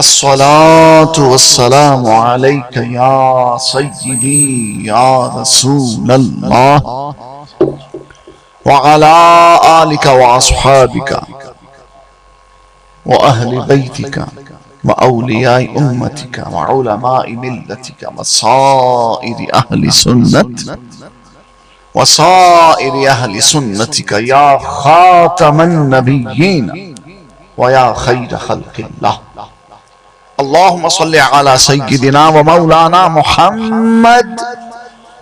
الصلاة والسلام عليك يا سيدي يا رسول الله وعلى آلك وأصحابك وأهل بيتك وأولياء أمتك وعلماء ملتك وصائر أهل سنتك يا خاتم النبيين ويا خير خلق الله. اللهم صل على سيدنا ومولانا محمد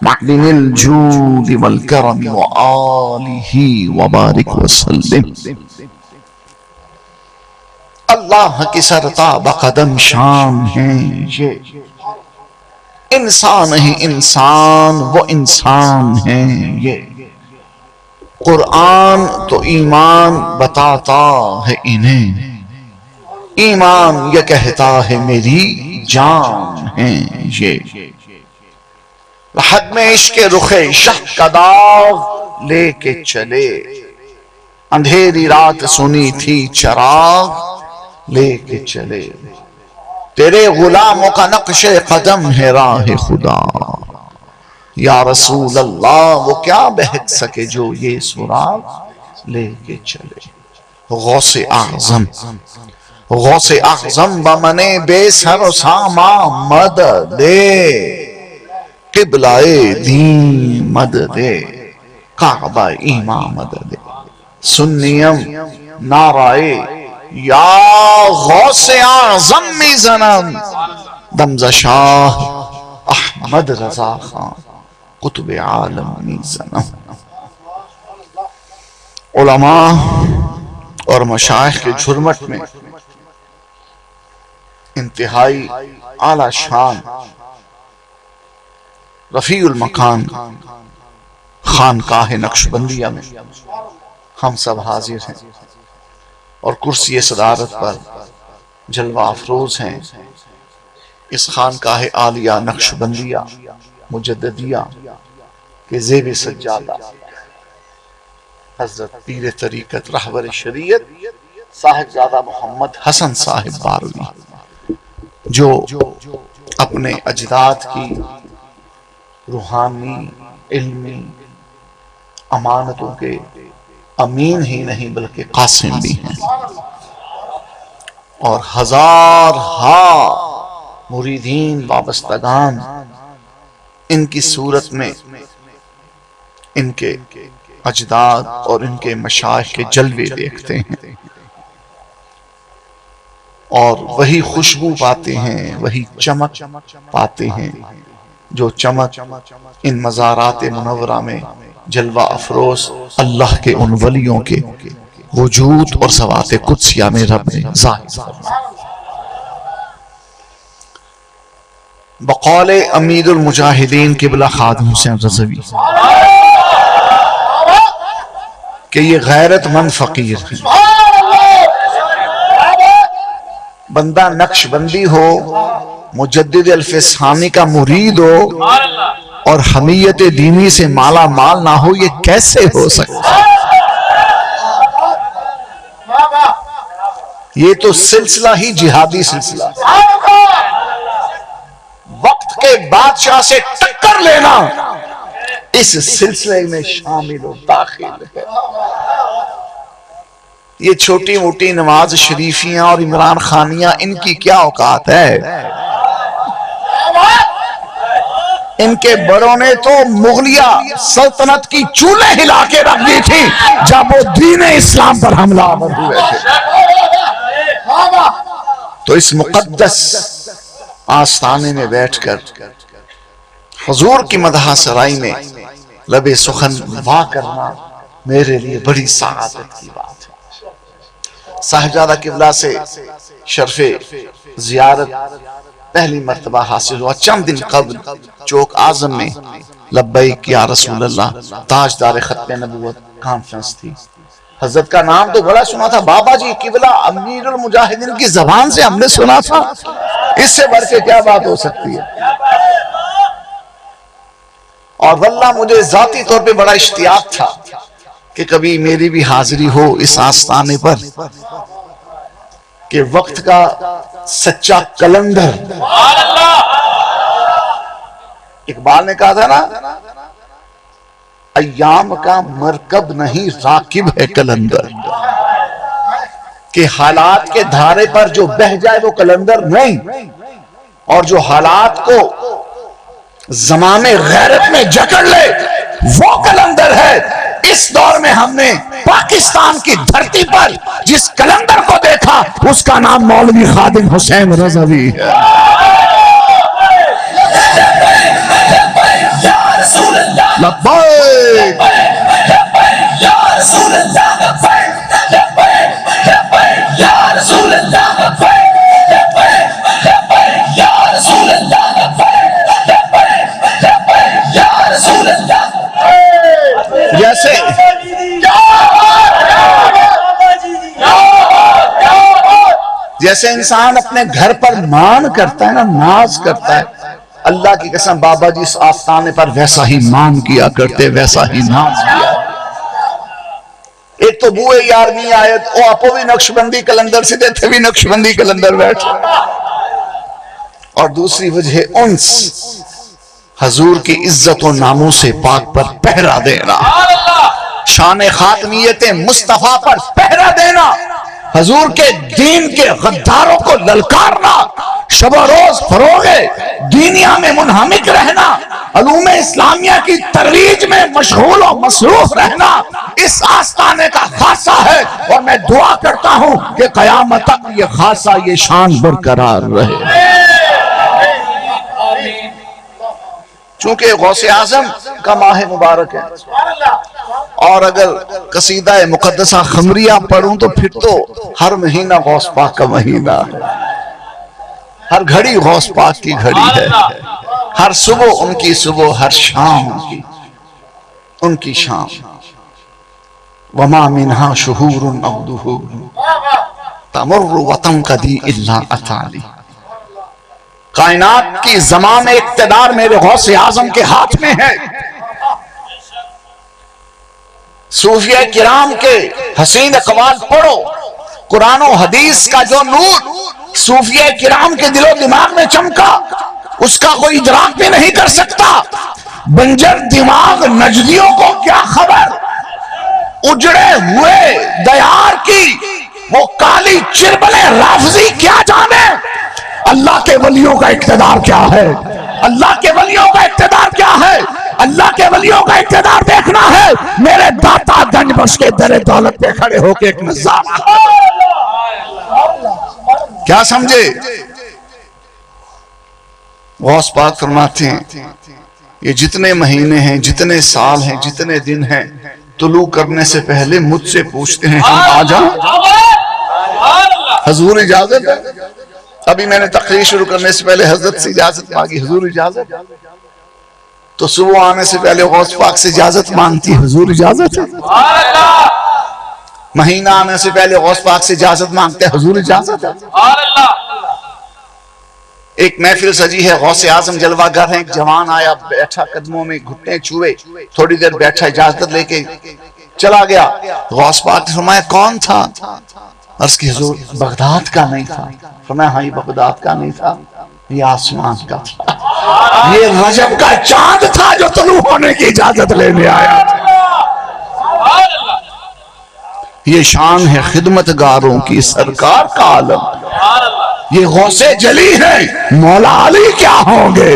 معدن الجود والكرم وآله وبارك وسلم. اللہ کی سرتاب قدم شان ہیں یہ انسان ہی انسان، وہ انسان ہیں یہ. قرآن تو ایمان بتاتا ہے انہیں، ایمان یہ کہتا ہے میری جان ہیں یہ. حد میں عشق رخ شہ کا داغ لے کے چلے، اندھیری رات سنی تھی چراغ لے کے چلے. تیرے غلاموں کا نقش قدم ہے راہ خدا، یا رسول اللہ وہ کیا بہت سکے جو یہ سراغ لے کے چلے. غوث اعظم غوث اعظم بمنے بے سر و ساما مدد قبلہ دین مدد کعبہ ایمان مدد. سنیم نعرائے یا غوث اعظم می زنم، دمزہ شاہ احمد رضا خان قطب عالم می زنم. علماء اور مشائخ کے جھرمٹ میں انتہائی اعلی شان رفیع المکان خانقاہ نقشبندیہ میں ہم سب حاضر ہیں اور کرسی صدارت پر جلوہ افروز ہیں. اس خانقاہ عالیہ نقشبندیہ مجددیہ کے زیب سجادہ حضرت پیر طریقت رہبر شریعت صاحبزادہ محمد حسن صاحب باروی، جو اپنے اجداد کی روحانی علمی امانتوں کے امین ہی نہیں بلکہ قاسم بھی ہیں، اور ہزارہا مریدین وابستگان ان کی صورت میں ان کے اجداد اور ان کے مشائخ کے جلوے دیکھتے ہیں اور وہی خوشبو پاتے ہیں، وہی چمک پاتے ہیں جو چمک ان مزارات منورہ میں جلوہ افروز اللہ کے ان ولیوں کے وجود اور ذوات قدسیہ میں رب نے ظاہر فرمایا. بقول امیر المجاہدین قبلہ خادم حسین رضوی کہ یہ غیرت مند فقیر ہے. بندہ نقش بندی ہو، مجدد الفسانی کا مرید ہو اور حمیت دینی سے مالا مال نہ ہو، یہ کیسے ہو سکتا؟ یہ تو سلسلہ ہی جہادی سلسلہ، وقت کے بادشاہ سے ٹکر لینا اس سلسلے میں شامل و داخل ہے. یہ چھوٹی موٹی نواز شریفیاں اور عمران خانیاں ان کی کیا اوقات ہے؟ ان کے بڑوں نے تو مغلیہ سلطنت کی چولے ہلا کے رکھ دی تھی جب وہ دین اسلام پر حملہ آور ہوئے تھے. تو اس مقدس آستانے میں بیٹھ کر حضور کی مدح سرائی میں لب سخن وا کرنا میرے لیے بڑی سعادت کی بات ہے. صاحبزادہ قبلہ سے شرف زیارت پہلی مرتبہ حاصل ہوا چند دن قبل چوک اعظم میں لبیک یا رسول اللہ تاجدار ختم نبوت کانفرنس تھی. حضرت کا نام تو بڑا سنا تھا، بابا جی قبلہ امیر المجاہدین کی زبان سے ہم نے سنا تھا، اس سے بڑھ کے کیا بات ہو سکتی ہے؟ اور واللہ مجھے ذاتی طور پہ بڑا اشتیاق تھا کہ کبھی میری بھی حاضری ہو اس آستانے پر. کہ وقت کا سچا کلندر، اقبال نے کہا تھا نا، ایام کا مرکب نہیں راکب ہے کلندر، کہ حالات کے دھارے پر جو بہ جائے وہ کلندر نہیں، اور جو حالات کو زمام غیرت میں جکڑ لے وہ کلندر ہے۔ اس دور میں ہم نے پاکستان کی دھرتی پر جس کلندر کو دیکھا اس کا نام مولوی خادم حسین رضوی ہے۔ لبیک یا رسول اللہ، لبیک یا رسول اللہ، لبیک یا رسول اللہ، لبیک یا رسول اللہ۔ جیسے انسان اپنے گھر پر مان کرتا ہے نا، ناز کرتا ہے، اللہ کی قسم بابا جی اس آستانے پر ویسا ہی مان کیا کرتے، ویسا ہی ناز کیا۔ ایک تو بوئے یارمی آیت او اپو بھی نقش بندی کلندر سے دے تھے بھی نقش بندی کلندر بیٹھ، اور دوسری وجہ انس، حضور کی عزت و ناموں سے پاک پر پہرا دینا، شان خاتمیت مصطفیٰ پر پہرا دینا، حضور کے دین کے غداروں کو للکارنا، شب و روز فروغ دینیا میں منہمک رہنا، علوم اسلامیہ کی ترویج میں مشغول و مصروف رہنا، اس آستانے کا خاصہ ہے، اور میں دعا کرتا ہوں کہ قیامت تک یہ خاصہ، یہ شان برقرار رہے۔ چونکہ غوث اعظم کا ماہ مبارک ہے، اور اگر قصیدہ مقدسہ خمریہ پڑھوں تو پھر تو ہر مہینہ غوث پاک کا مہینہ ہے، ہر گھڑی غوث پاک کی گھڑی ہے، ہر صبح ان کی صبح، ہر شام ان کی شام۔ وما منہا شہور عبدہ تمر وتنقضی الا اتالی۔ کائنات کی زمان اقتدار میرے غوث اعظم کے ہاتھ میں ہے۔ صوفیہ کرام کے حسین اقوال پڑھو، قرآن و حدیث کا جو نور صوفیہ کرام کے دل و دماغ میں چمکا اس کا کوئی ادراک بھی نہیں کر سکتا۔ بنجر دماغ نجدیوں کو کیا خبر، اجڑے ہوئے دیار کی وہ کالی چربلیں رافضی کیا جانے۔ اللہ کے ولیوں کا اقتدار کیا ہے، اللہ کے ولیوں کا اقتدار کیا ہے، اللہ کے ولیوں کا اقتدار دیکھنا ہے۔ میرے داتا گنج بخش کے در دولت پہ کھڑے ہو کے ایک نظارہ، کیا سمجھے؟ غوث پاک فرماتے ہیں یہ جتنے مہینے ہیں، جتنے سال ہیں، جتنے دن ہیں، طلوع کرنے سے پہلے مجھ سے پوچھتے ہیں ہم آ جائیں؟ حضور اجازت ہے؟ ابھی میں نے تقریر شروع کرنے سے پہلے حضرت سے اجازت مانگی، حضور اجازت، تو صبح آنے سے پہلے غوث پاک سے اجازت مانگتی، حضور اجازت ہے؟ مہینہ آنے سے پہلے غوث پاک سے اجازت مانگتے، حضور اجازت ہے؟ ایک محفل سجی ہے، غوث اعظم جلوہ گر ہیں، ایک جوان آیا، بیٹھا، قدموں میں گھٹنے چھوئے، تھوڑی دیر بیٹھا، اجازت لے کے چلا گیا۔ غوث پاک نے فرمایا کون تھا؟ عرض کی حضور بغداد کا نہیں تھا۔ فرمایا ہاں یہ بغداد کا نہیں تھا، یہ آسمان کا تھا، یہ رجب کا چاند تھا جو طلوع ہونے کی اجازت لینے آیا تھا۔ یہ شان ہے خدمتگاروں کی، سرکار کا عالم، یہ غوث جلی ہے۔ مولا علی کیا ہوں گے،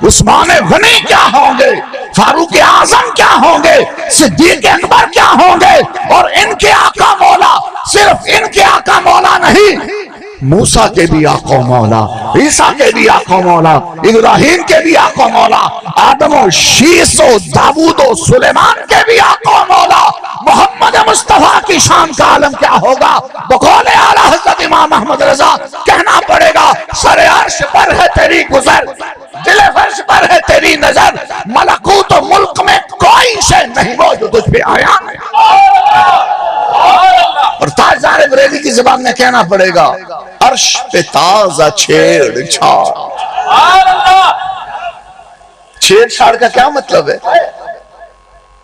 عثمان غنی کیا ہوں گے، فاروق اعظم کیا ہوں گے، صدیق اکبر کیا ہوں گے، اور ان کے آقا مولا صرف ان کے آقا مولا نہیں، موسیٰ کے بھی آقا مولا، عیسیٰ کے بھی آقا مولا، ابراہیم کے بھی آقا مولا، آدم و شیس و داود و سلیمان کے بھی آقا مولا۔ محمد مصطفیٰ کی شان کا عالم کیا ہوگا؟ بقول اعلیٰ حضرت امام احمد رضا کہنا پڑے گا سر عرش پر ہے تیری گزر، دل فرش پر ہے تیری نظر، ملکوت و ملک میں کوئی شے نہیں وہ جو تجھ پہ آیا ہے۔ اور تاجدار بریلی کی زبان میں کہنا پڑے گا عرش پہ تازہ چھیڑ چھاڑ۔ چھیڑ چھاڑ کا کیا مطلب ہے؟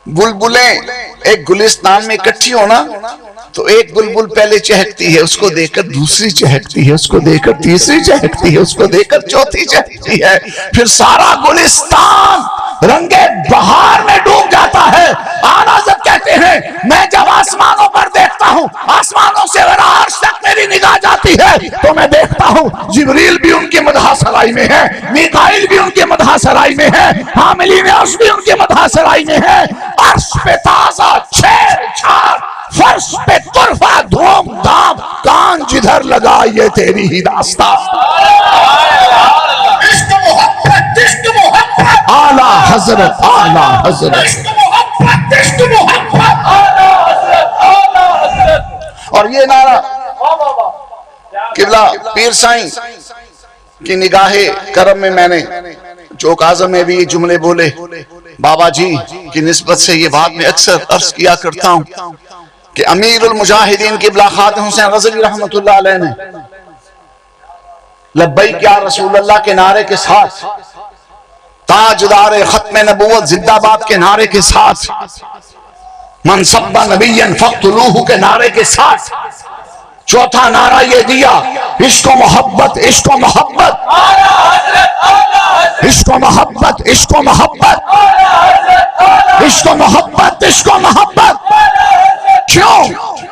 بلبلیں ایک گلستان میں اکٹھی ہونا، تو ایک بلبل پہلے چہکتی ہے، اس کو دیکھ کر دوسری چہکتی ہے، اس کو دیکھ کر تیسری چہکتی ہے، اس کو دیکھ کر چوتھی چہکتی ہے، پھر سارا گلستان رنگے بہار میں ڈوب جاتا ہے۔ اعلیٰ حضرت کہتے ہیں میں جب آسمانوں پر دیکھتا ہوں، آسمانوں سے عرش تک میری نگاہ جاتی ہے تو میں دیکھتا ہوں جبریل بھی ان کی مدح سرائی میں ہے، میکائیل بھی ان کی مدح سرائی میں ہے، حاملین عرش بھی ان کی مدح سرائی میں ہے۔ عرش پہ تازہ چھیڑ چھاڑ، فرش پہ طرفہ دھوم دھام، کان جدھر لگا یہ تیری ہی داستان۔ عشق محبت، عشق محبت، اعلیٰ حضرت، اعلیٰ حضرت، عشق محبت، عشق محبت، اعلیٰ حضرت، اعلیٰ حضرت۔ اور یہ نعرہ قبلہ پیر سائیں کی نگاہ کرم میں نے چوک اعظم میں بھی یہ جملے بولے، بابا جی کی نسبت سے یہ بات میں اکثر عرض کیا کرتا ہوں کہ امیر المجاہدین قبلہ خادم حسین غزنوی رحمت اللہ علیہ نے لبیک یا رسول اللہ کے نعرے کے ساتھ، تاجدار ختم نبوت زندہ باد کے نعرے کے ساتھ، من سب نبی فاقتلوہ کے نعرے کے ساتھ، چوتھا نعرہ یہ دیا عشق و محبت، عشق و محبت، عشق و محبت، عشق و محبت، عشق و محبت، عشق و محبت۔ کیوں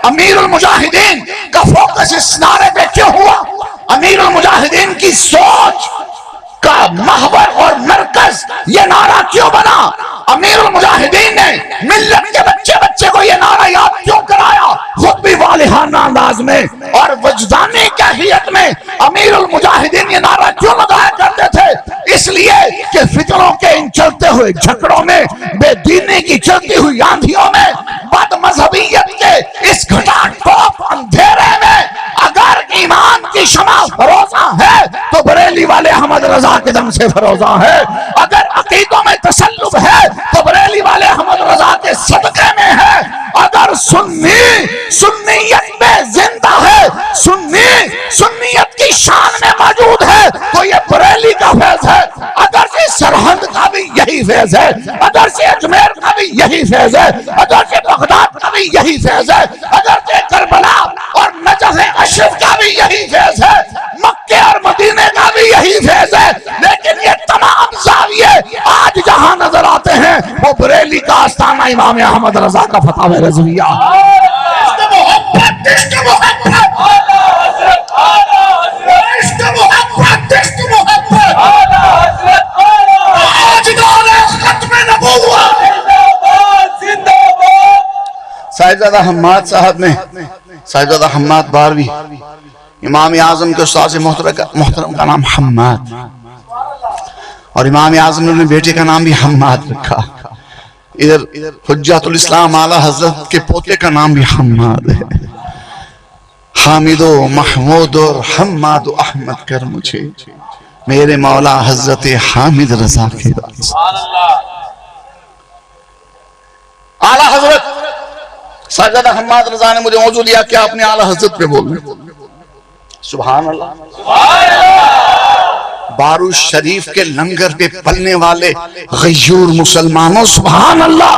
امیر المجاہدین کا فوکس اس نعرے پہ کیوں ہوا؟ امیر المجاہدین کی سوچ کا محور اور مرکز یہ نعرہ کیوں بنا؟ امیر المجاہدین نے ملت کے بچے بچے کو یہ نعرہ یاد کیوں کرایا؟ خود بھی والہانہ انداز میں اور وجدانی کیفیت میں امیر المجاہدین یہ نعرہ کیوں لگایا کرتے تھے؟ اس لیے کہ فتنوں کے ان چلتے ہوئے جھگڑوں میں، بے دینی کی چلتی ہوئی آندھیوں میں، بد مذہبیت کے اس گھٹا ٹوپ اندھیرے میں اگر ایمان کی شمع فروزہ ہے تو بریلی والے احمد رضا کے دم سے فروزہ ہے، اگر عقیدوں میں تسلب ہے تو بریلی والے احمد رضا کے صدقے میں ہے، اگر سنیت میں زندہ ہے، سنیت کی شان میں موجود ہے تو یہ بریلی کا فیض ہے، اگرچہ سرہند کا بھی یہی فیض ہے، اگرچہ اجمیر کا بھی یہی فیض ہے، اگرچہ بغداد کا بھی یہی فیض ہے، اگرچہ کربلا اور نجف اشرف کا بھی یہی فیض ہے، مکہ اور مدینے کا بھی یہی فیض ہے، لیکن یہ تمام زاویے آج جہاں نظر آتے ہیں وہ بریلی کا آستانہ امام احمد رضا کا فتاوی رضویہ۔ عشق محبت، عشق محبت، عشق محبت، عشق محبت، تاجدار ختم نبوت صاحبزادہ حماد صاحب نے، صاحبزادہ حماد باروی امام اعظم کے استاد محترم کا نام حماد، اور امام اعظم نے اپنے بیٹے کا نام بھی حماد رکھا۔ ادھر حجت الاسلام اعلیٰ حضرت کے پوتے کا نام بھی حماد ہے۔ حامد و محمود اور حماد و احمد کر مجھے میرے مولا حضرت حامد رضا کے واسطے۔ اعلیٰ حضرت سیدنا حماد رضا نے مجھے موضوع دیا کہ آپ نے اعلیٰ حضرت پہ بولنا۔ سبحان اللہ۔ بارو شریف کے لنگر پہ پلنے والے غیور مسلمانوں، سبحان اللہ۔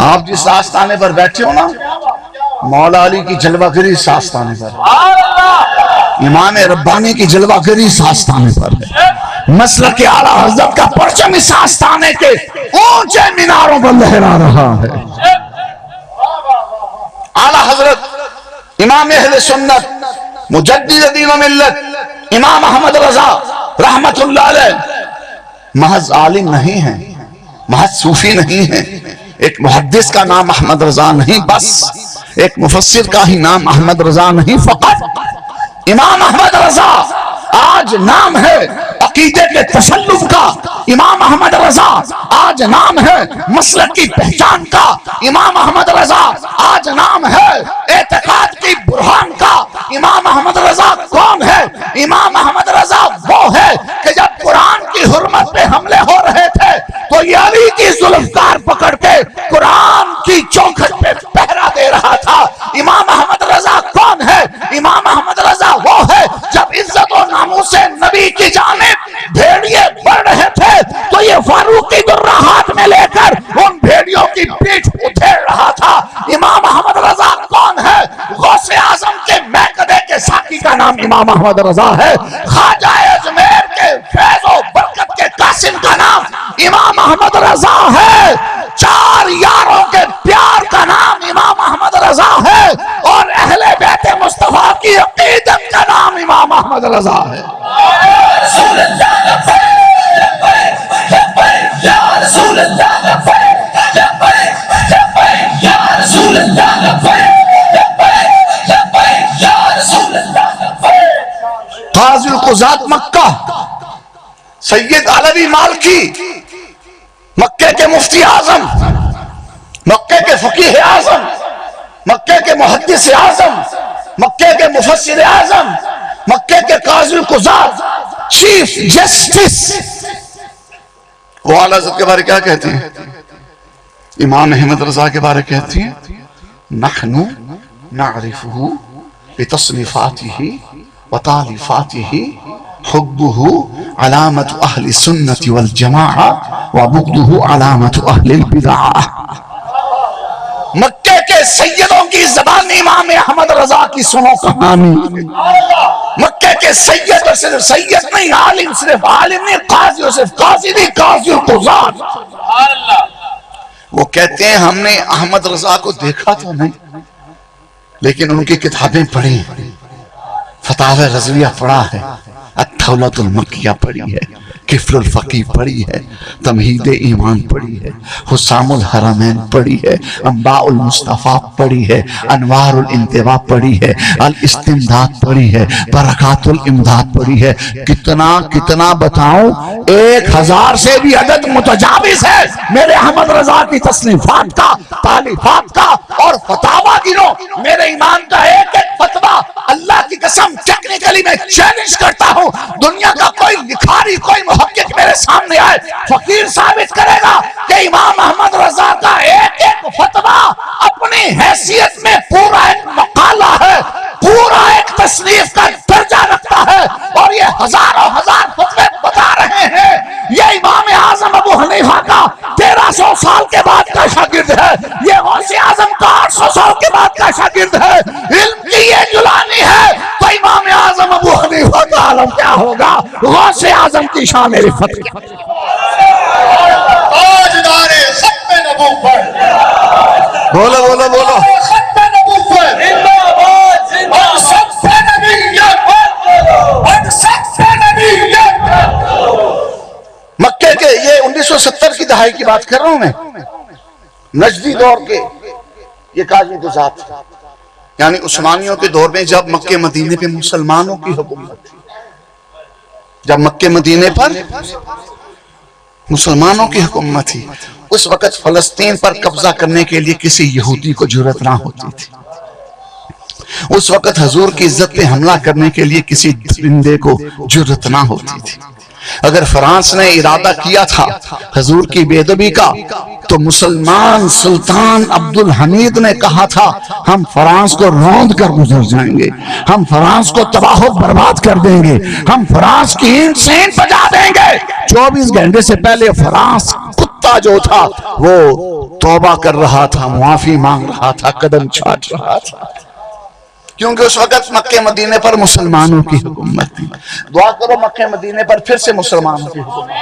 آپ جس آستانے پر بیٹھے ہو نا، مولا علی کی جلوہ گری اس آستانے پر، امام ربانی کی جلوہ گری اس آستانے پر ہے، مسلک اعلیٰ حضرت کا پرچم اس آستانے کے اونچے میناروں پر لہرا رہا ہے۔ اعلیٰ حضرت امام اہل سنت مجدد دین و ملت امام احمد رضا رحمت اللہ علیہ محض عالم نہیں ہیں، محض صوفی نہیں ہیں، ایک محدث کا نام احمد رضا نہیں بس، ایک مفسر کا ہی نام احمد رضا نہیں فقط، امام احمد رضا آج نام ہے عقیدے کے تسلف کا، امام احمد رضا آج نام ہے مسلک کی پہچان کا، امام احمد رضا آج نام ہے اعتقاد کی برہان کا۔ امام احمد رضا کون ہے؟ امام احمد رضا وہ ہے کہ جب قرآن کی حرمت پہ حملے ہو رہے تھے تو یہ علی کی ذوالفقار پکڑ کے قرآن کی چوکھٹ پہ پہرا دے رہا تھا۔ امام احمد رضا کون ہے؟ امام احمد رضا وہ ہے جب عزت و ناموس نبی کی جانب بھیڑیے بڑھ رہے تھے تو یہ فاروقی درہ ہاتھ میں لے کر ان بھیڑیوں کی پیٹھ ادھیڑ رہا تھا۔ نام امام احمد رضا ہے، خواجہ اجمیر کے فیض و برکت کے قاسم کا نام امام احمد رضا ہے، چار یاروں کے پیار کا نام امام احمد رضا ہے، اور اہل بیت مصطفیٰ کی عقیدت کا نام امام احمد رضا ہے۔ رسول اللہ یا رسول اللہ یا رسول اللہ قاضی القضات مکہ سید علوی مالکی، مکے کے مفتی اعظم، مکے کے فقیہ اعظم، مکے کے محدث اعظم، مکے کے مفسر اعظم، مکے کے قاضی القضات، چیف جسٹس، وہ اعلیٰ حضرت کے بارے کیا کہتے ہیں؟ امام احمد رضا کے بارے کہتے ہیں نحن نعرفہ بتصنیفاتہ وتالیفاتہ حبہ علامت اہل سنت والجماعہ وبغضہ علامت اہل البدع۔ مکے کے سیدوں کی زبان امام احمد رضا کی سنو کہانی، مکے کے سید اور صرف سید نہیں، عالم صرف عالم نہیں، قاضی اور صرف قاضی نہیں، قاضی القضات۔ وہ کہتے ہیں ہم نے احمد رضا کو دیکھا تو نہیں، لیکن ان کی کتابیں پڑھی، فتاوی رضویہ پڑھا ہے، التولۃ المکیہ پڑھی ہے، کفر الفقی پڑھی ہے، تمہید ایمان پڑھی ہے، حسام الحرمین پڑھی ہے، انباء المصطفیٰ پڑھی ہے، انوار الانتباہ پڑھی ہے، الاستمداد پڑھی ہے، برکات الامداد پڑھی ہے۔ کتنا بتاؤں، 1000 سے بھی عدد متجاوز ہے میرے احمد رضا کی تصنیفات کا، تالیفات کا اور فتاوی گنو۔ میرے امام کا ایک ایک فتویٰ اللہ کی قسم ٹیکنیکلی میں چیلنج کرتا ہوں، دنیا کا کوئی لکھاری، کوئی محقق میرے سامنے آئے، فقیر ثابت کرے گا کہ امام احمد رضا کا ایک ایک فتویٰ اپنی حیثیت میں پورا ایک مقالہ ہے، پورا ایک تصنیف کا درجہ رکھتا ہے، اور یہ ہزاروں ہزار فتوے بتا رہے ہیں۔ یہ امام اعظم ابو حنیفہ کا 1300 سال کے بعد کا شاگرد ہے، یہ غوث اعظم کا 800 سال کے بعد کا شاگرد ہے، علم کی یہ جلانی ہے، تو امام اعظم ابو حنیفہ کا عالم کیا ہوگا؟ غوث اعظم کی شان رفت کیا؟ تاجدار ختم نبوت، بولو بولو بولو، ختم نبوت، اور سب سے نبیت، اور سب سے نبیت۔ مکے کے یہ 1970 کی دہائی کی بات کر رہا ہوں میں، نجدی دور کے یہ قاضی القضات، یعنی عثمانیوں کے دور میں جب مکے مدینے پہ مسلمانوں کی حکومت تھی، جب مکے مدینے پر مسلمانوں کی حکومت تھی، اس وقت فلسطین پر قبضہ کرنے کے لیے کسی یہودی کو جرأت نہ ہوتی تھی، اس وقت حضور کی عزت پہ حملہ کرنے کے لیے کسی درندے کو جرأت نہ ہوتی تھی۔ اگر فرانس نے ارادہ کیا تھا حضور کی بے ادبی کا، تو مسلمان سلطان عبد الحمید نے کہا تھا ہم فرانس کو روند کر گزر جائیں گے، ہم فرانس کو تباہ و برباد کر دیں گے، ہم فرانس کی اینٹ سے اینٹ بجا دیں گے۔ 24 گھنٹے سے پہلے فرانس کتا جو تھا وہ توبہ کر رہا تھا، معافی مانگ رہا تھا، قدم چھاٹ رہا تھا، کیونکہ اس وقت مکہ مدینے پر مسلمانوں کی حکومت تھی۔ دعا کرو مکہ مدینے پر پھر سے مسلمانوں کی حکومت۔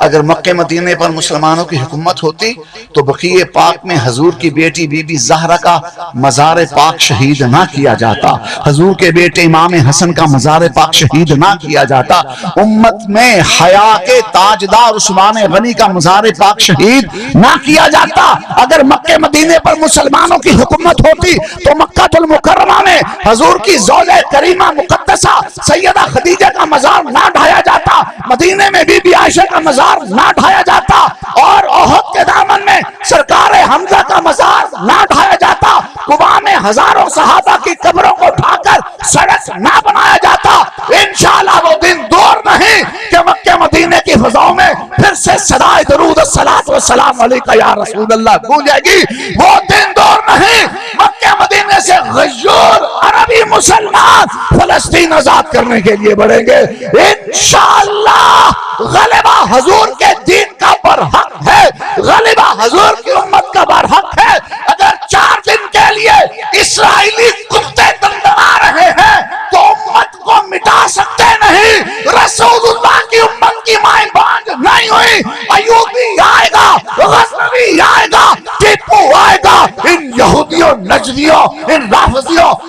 اگر مکہ مدینے پر مسلمانوں کی حکومت ہوتی تو بقیع پاک میں حضور کی بیٹی بی بی زہرا کا مزار پاک شہید نہ کیا جاتا، حضور کے بیٹے امام حسن کا مزار پاک شہید نہ کیا جاتا، امت میں حیا کے تاجدار عثمان غنی کا مزار پاک شہید نہ کیا جاتا۔ اگر مکہ مدینے پر مسلمانوں کی حکومت ہوتی تو مکہ المکرمہ میں حضور کی زوجہ کریمہ مقدسہ سیدہ خدیجہ کا مزار نہ ڈھایا جاتا، مدینے میں بی بی عائشہ کا مزار نہ ڈھایا جاتا، اور احد کے دامن میں سرکار حمزہ کا مزار نہ ڈھایا جاتا، قباء میں ہزاروں صحابہ کی قبروں کو ڈھا کر سڑک نہ بنایا جاتا۔ انشاءاللہ وہ دن دور نہیں کہ مکہ مدینے کی فضاؤں میں پھر سے صدائے درود الصلاۃ والسلام علیکہ یا رسول اللہ گونجے گی، وہ دن دور نہیں مکہ مدینے سے غیور عربی مسلمان فلسطین آزاد کرنے کے لیے بڑھیں گے۔ انشاءاللہ غلبہ حضور کے دین کا برحق ہے، غلبہ حضور کی امت کا برحق ہے۔ اگر 4 دن کے لیے اسرائیلی کتے دندنا رہے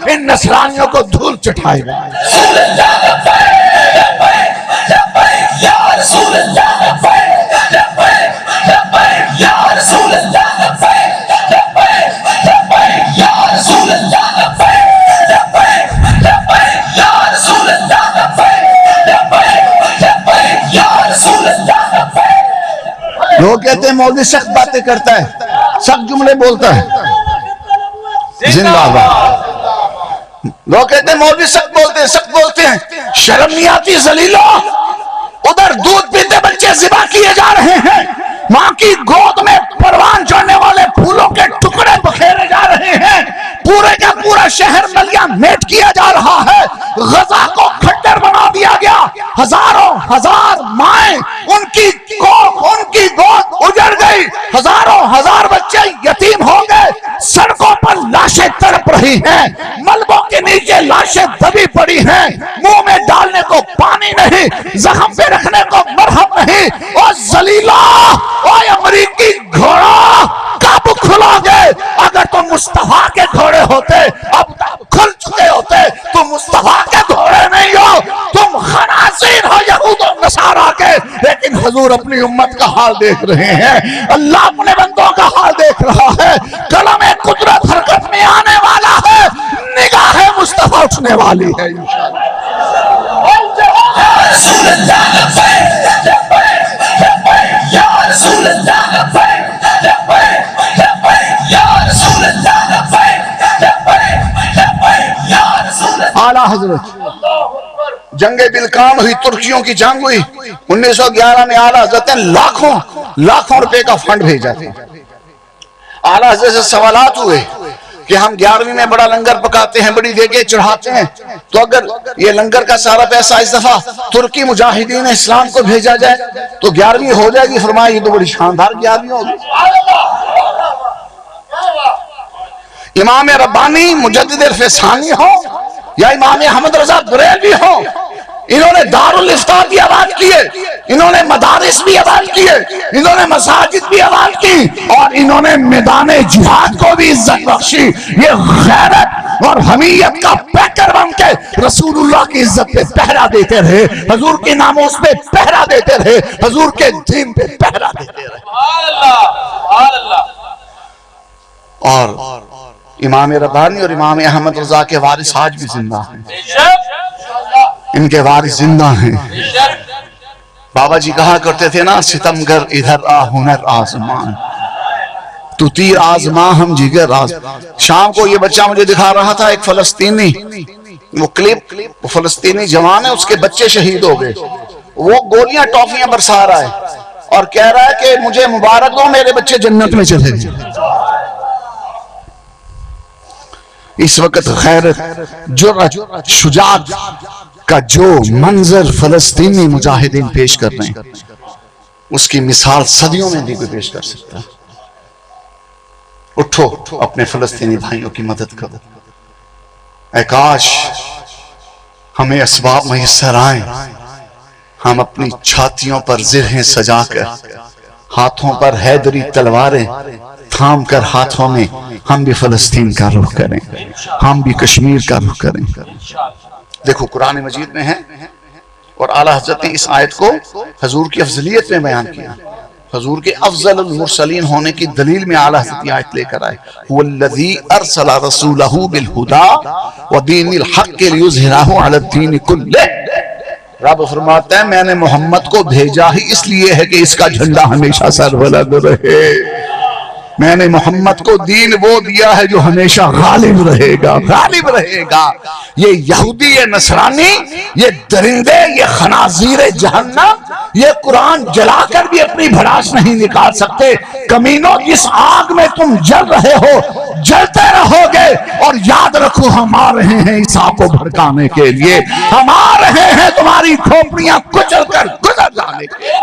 ان نصرانیوں کو دھول چٹھائے گا۔ لوگ کہتے ہیں مولوی سخت باتیں کرتا ہے، سخت جملے بولتا ہے، زندہ باد۔ لوگ کہتے ہیں مولوی سخت بولتے ہیں، شرم نہیں آتی ذلیلو؟ ادھر دودھ پیتے بچے ذبح کیے جا رہے ہیں، ماں کی گود میں پروان چڑھنے والے پھولوں کے ٹکڑے بکھیرے جا رہے ہیں، پورے کا پورا شہر ملیاں میٹ کیا جا رہا ہے، غزہ کو کھٹر بنا دیا گیا، ہزاروں ہزار مائیں ان کی گود اجڑ گئی، ہزاروں ہزار بچے یتیم ہو گئے، سڑکوں پر لاشیں تڑپ رہی ہیں، ملبوں کے نیچے لاشیں دبی پڑی ہیں، منہ میں ڈالنے کو پانی نہیں، زخم پہ رکھنے کو مرہم نہیں۔ اور ذلیلا، اوے امریکی گھوڑا کب کھلو گے؟ اگر تم مصطفیٰ کے گھوڑے ہوتے اب کھل چکے ہوتے۔ تم مصطفیٰ کے گھوڑے نہیں ہو، تم خنازیر ہو یہود و نصارہ کے۔ لیکن حضور اپنی امت کا حال دیکھ رہے ہیں، اللہ اپنے بندوں کا حال دیکھ رہا ہے، قلم قدرت حرکت میں آنے والا ہے، نگاہ مصطفیٰ اٹھنے والی ہے انشاءاللہ۔ اعلیٰ حضرت جنگ بلقام ہوئی، ترکیوں کی جنگ ہوئی 1911 میں، اعلیٰ حضرت نے لاکھوں روپے کا فنڈ بھیجا تھا۔ اعلیٰ حضرت سے سوالات ہوئے کہ ہم 11ویں میں بڑا لنگر پکاتے ہیں، بڑی دیگیں چڑھاتے ہیں، تو اگر یہ لنگر کا سارا پیسہ اس دفعہ ترکی مجاہدین اسلام کو بھیجا جائے تو 11ویں ہو جائے گی؟ فرمایا یہ تو بڑی شاندار 11ویں ہوگی۔ امام ربانی مجدد عرف ثانی ہو یا امام احمد رضا بریلوی ہو، انہوں نے دارالفتاء بھی آباد کیے، انہوں نے مدارس بھی آباد کیے، انہوں نے مساجد بھی آباد کی، اور انہوں نے میدان جہاد کو بھی عزت بخشی۔ یہ غیرت اور حمیت کا پیکر بن کے رسول اللہ کی عزت پہ پہرا دیتے رہے، حضور کے ناموس پہ پہرا دیتے رہے، حضور کے دین پہ پہرا دیتے رہے۔ اور امام ربانی اور امام احمد رضا کے وارث آج بھی زندہ ہیں، ان کے وارث زندہ ہیں۔ بابا جی کہا کرتے تھے نا، ستمگر ادھر آ ہنر آزمان، تو تیر آزما ہم جگر آزما۔ شام کو یہ بچہ مجھے دکھا رہا تھا، ایک فلسطینی، وہ کلپ، وہ فلسطینی جوان ہے، اس کے بچے شہید ہو گئے، وہ گولیاں ٹافیاں برسا رہا ہے اور کہہ رہا ہے کہ مجھے مبارک ہو، میرے بچے جنت میں چلے گئے۔ اس وقت غیرت، جرأت، شجاعت کا جو منظر فلسطینی مجاہدین پیش کر رہے ہیں، اس کی مثال صدیوں میں بھی کوئی پیش کر سکتا ہے۔ اٹھو، اپنے فلسطینی بھائیوں کی مدد کرو۔ اے کاش ہمیں اسباب میسر آئیں، ہم اپنی چھاتیوں پر زرہیں سجا کر، ہاتھوں پر حیدری تلواریں تھام کر ہاتھوں میں، ہم بھی فلسطین کا رخ کریں، ہم بھی کشمیر کا رخ کریں۔ دیکھو قرآن مجید میں ہے، اور اعلیٰ حضرت نے اس آیت کو حضور کی افضلیت میں بیان کیا، حضور کے افضل المرسلین ہونے کی دلیل میں اعلیٰ حضرت یہ آیت لے کر آئے، وَالَّذِي أَرْسَلَ رَسُولَهُ بِالْهُدَى وَدِينِ الْحَقِّ لِيُظْهِرَهُ عَلَى الدِّينِ كُلِّهِ۔ رب فرماتا ہے میں نے محمد کو بھیجا ہی اس لیے ہے کہ اس کا جھنڈا ہمیشہ سربلند رہے۔ میں نے محمد کو دین وہ دیا ہے جو ہمیشہ غالب رہے گا، غالب رہے گا۔ یہ یہودی، یہ نصرانی، یہ درندے، یہ خنازیر جہنم، یہ قرآن جلا کر بھی اپنی بھڑاس نہیں نکال سکتے۔ کمینوں، جس آگ میں تم جل رہے ہو جلتے رہو گے، اور یاد رکھو ہم آ رہے ہیں اس آگ کو بھڑکانے کے لیے، ہم آ رہے ہیں تمہاری کھوپڑیاں کچل کر گزر جانے کے لیے۔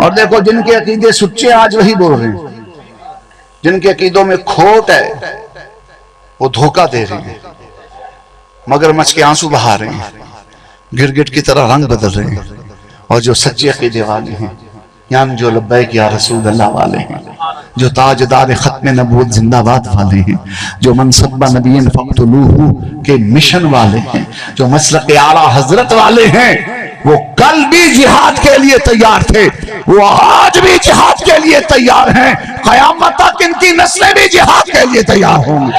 اور دیکھو جن کے عقیدے سچے آج وہی بول رہے ہیں، جن کے عقیدوں میں کھوٹ ہے وہ دھوکہ دے رہے ہیں، مگر مچھ کے آنسو بہا رہے ہیں، گرگٹ کی طرح رنگ بدل رہے ہیں، اور جو سچے عقیدے والے ہیں، یعنی جو لبیک یا رسول اللہ والے ہیں، جو تاجدار ختم نبوت زندہ باد والے ہیں، جو منصب نبی فقتلوہ کے مشن والے ہیں، جو مسلک اعلیٰ حضرت والے ہیں، وہ کل بھی جہاد کے لیے تیار تھے، وہ آج بھی جہاد کے لیے تیار ہیں، قیامت تک ان کی نسلیں بھی جہاد کے لیے تیار ہوں گی۔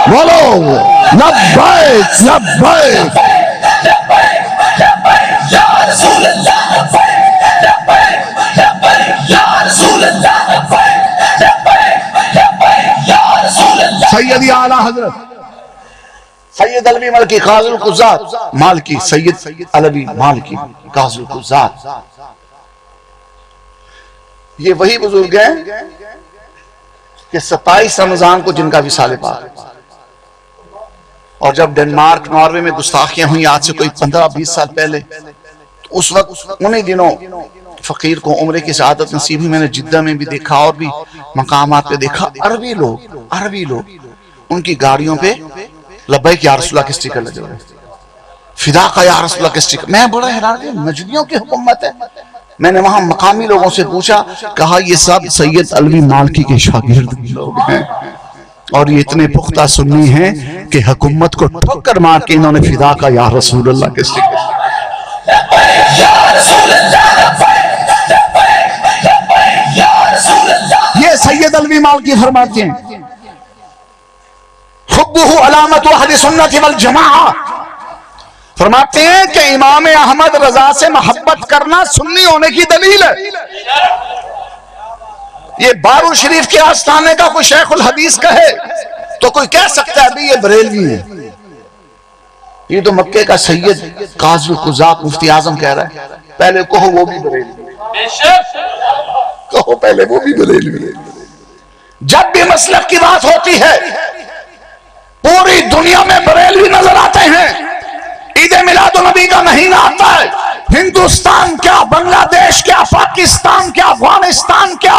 بولو لبیک لبیک یا رسول اللہ لبیک لبیک لبیک یا رسول اللہ لبیک لبیک لبیک یا رسول اللہ۔ سیدی اعلیٰ حضرت سید علوی مالکی قاضی القضات مالکی، سید علوی مالکی قاضی القضات، یہ وہی بزرگ ہیں کہ 27 رمضان کو جن کا وصال پاک، اور جب ڈنمارک ناروے میں گستاخیاں ہوئی آج سے کوئی 15-20 سال پہلے، تو اس وقت انہی دنوں فقیر کو عمرے کی سعادت نصیب ہوئی۔ میں نے جدہ میں بھی دیکھا اور بھی مقامات پہ دیکھا، عربی لوگ ان کی گاڑیوں پہ لبیک یا رسول اللہ کے سٹیکر لگے ہوئے، فدا کا یا رسول اللہ کے سٹیکر۔ میں بڑا حیران کہ نجدیوں کی حکومت ہے۔ میں نے وہاں مقامی لوگوں سے پوچھا، کہا یہ سب سید علوی مالکی کے شاگرد لوگ ہیں، اور یہ اتنے پختہ سنی ہیں کہ حکومت کو ٹھوکر مار کے انہوں نے فدا کا یا رسول اللہ کے سٹیکر۔ یہ سید علوی مالکی فرماتے ہیں، حبہ علامت اہل سنت والجماعہ، فرماتے ہیں کہ امام احمد رضا سے محبت کرنا سنی ہونے کی دلیل ہے۔ یہ بارو شریف کے آستانے کا کوئی شیخ الحدیث کہے تو کوئی کہہ سکتا ہے ابھی یہ بریلوی ہے، یہ تو مکے کا سید قاضی القضات مفتی اعظم کہہ رہا ہے، پہلے کہو وہ بھی بریلوی، کہو پہلے وہ بھی بریلوی۔ جب بھی مسلک کی بات ہوتی ہے پوری دنیا میں بریلوی نظر آتے ہیں۔ عید میلاد النبی کا مہینہ آتا ہے، ہندوستان کیا، بنگلہ دیش کیا، پاکستان کیا، افغانستان کیا،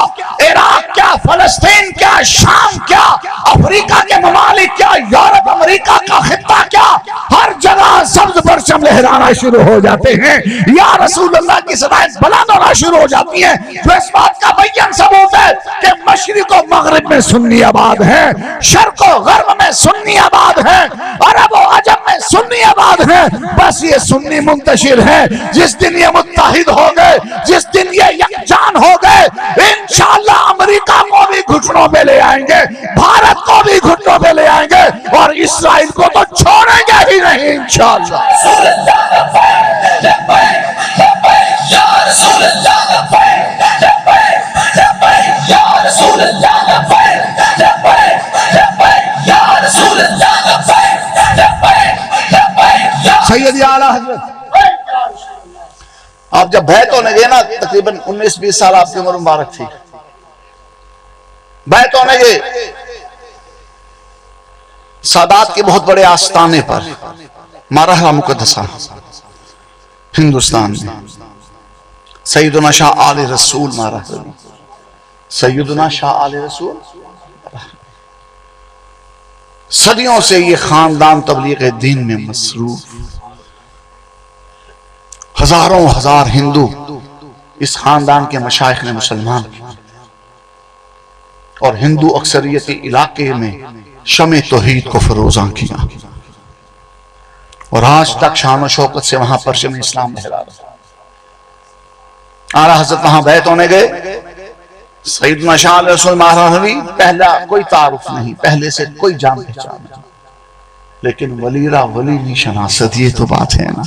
عراق کیا، فلسطین کیا، شام کیا، افریقہ کے ممالک کیا، یورپ امریکہ کا خطہ کیا، ہر جگہ سبز پرچم لہرانا شروع ہو جاتے ہیں، یا رسول اللہ کی صدائیں بلند ہونا شروع ہو جاتی ہیں، جو اس بات کا بیان ثبوت ہے کہ مشرق و مغرب میں سنی آباد ہیں، شرق و غرب میں سنی آباد ہیں، عرب و عجم میں سنی آباد ہیں۔ بس یہ سنی منتشر ہیں، جس دن یہ متحد ہو گئے، جس دن یہ یکجان ہو گئے، انشاءاللہ امریکہ کو بھی گھٹنوں پہ لے آئیں گے، بھارت کو بھی گھٹنوں پہ لے آئیں گے، اور اسرائیل کو تو چھوڑیں گے ہی نہیں انشاءاللہ۔ سیدی اعلیٰ حضرت آپ جب بیعت ہونے گئے نا، تقریباً 19-20 سال آپ کی عمر مبارک تھی، بیعت ہونے گئے سادات کے بہت بڑے آستانے پر، مرحلہ مقدسہ ہندوستان میں، سیدنا شاہ آل رسول مرحلہ، سیدنا شاہ آل رسول، صدیوں سے یہ خاندان تبلیغ دین میں مصروف، ہزاروں ہزار ہندو اس خاندان کے مشائخ نے مسلمان کیا، اور ہندو اکثریتی علاقے میں شمع توحید کو فروزاں کیا، اور آج تک شان و شوکت سے وہاں پرچم اسلام لہرا رہا۔ اعلیٰ حضرت وہاں بیعت ہونے گئے، سیدنا شاہ علیہ رسول مہرانوی، پہلا کوئی تعارف نہیں، پہلے سے کوئی جان پہچان نہیں، لیکن ولیرہ ولی نہیں شناست، یہ تو بات ہے نا۔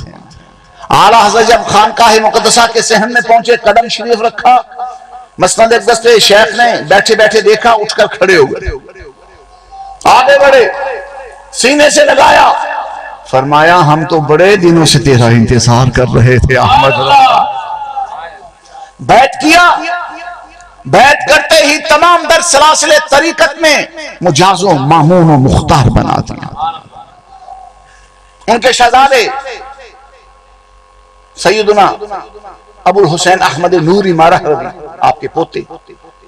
اعلیٰ حضرت جب خانقاہ مقدسہ کے صحن میں پہنچے، قدم شریف رکھا، مسند اقدس پہ شیخ نے بیٹھے بیٹھے دیکھا، اٹھ کر کھڑے ہو گئے، آگے بڑھے، سینے سے لگایا، فرمایا ہم تو بڑے دنوں سے تیرا انتظار کر رہے تھے احمد رضا۔ بیعت کیا، بیعت کرتے ہی تمام در سلاسل طریقت میں مجاز و مامون و مختار بنا دیا۔ ان کے شہزادے سیدنا ابو الحسین احمد نوری مارہ رضی، آپ کے پوتے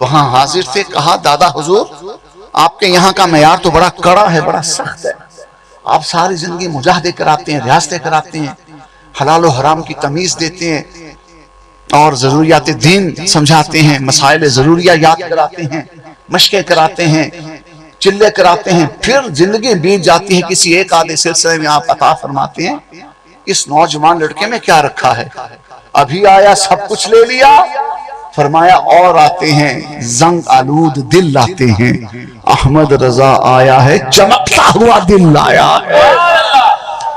وہاں حاضر تھے، کہا دادا حضور آپ کے یہاں کا معیار تو بڑا کڑا ہے، بڑا سخت ہے. آپ ساری زندگی مجاہدے کراتے ہیں، ریاستیں کراتے ہیں، حلال و حرام کی تمیز دیتے ہیں اور ضروریات دین سمجھاتے ہیں، مسائل ضروریہ یاد کراتے ہیں، مشقیں کراتے ہیں، چلے کراتے ہیں. پھر زندگی بیت جاتی ہے، کسی ایک آدھے سلسلے میں آپ عطا فرماتے ہیں. اس نوجوان لڑکے میں کیا رکھا ہے؟ ابھی آیا سب کچھ لے لیا. فرمایا اور آتے ہیں زنگ آلود دل لاتے ہیں. احمد رضا آیا ہے چمکتا ہوا دل لایا ہے.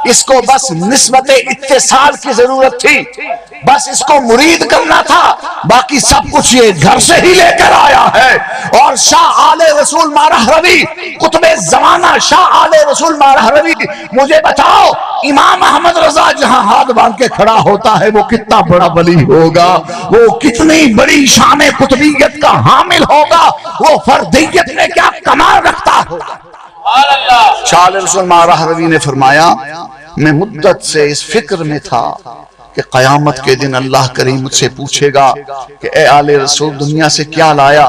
اس کو بس نسبت اتصال کی ضرورت تھی، بس اس کو مرید کرنا تھا، باقی سب کچھ یہ گھر سے ہی لے کر آیا ہے. اور شاہ آل رسول مارہ روی، قطب زمانہ شاہ آل رسول مارہ روی، مجھے بتاؤ امام احمد رضا جہاں ہاتھ باندھ کے کھڑا ہوتا ہے وہ کتنا بڑا ولی ہوگا، وہ کتنی بڑی شان قطبیت کا حامل ہوگا، وہ فردیت میں کیا کمال رکھتا ہوگا. شاہ آل رسول مارہ روی نے فرمایا میں مدت سے اس فکر میں تھا کہ قیامت کے دن اللہ کریم مجھ سے پوچھے گا کہ اے آل رسول دنیا سے کیا لایا،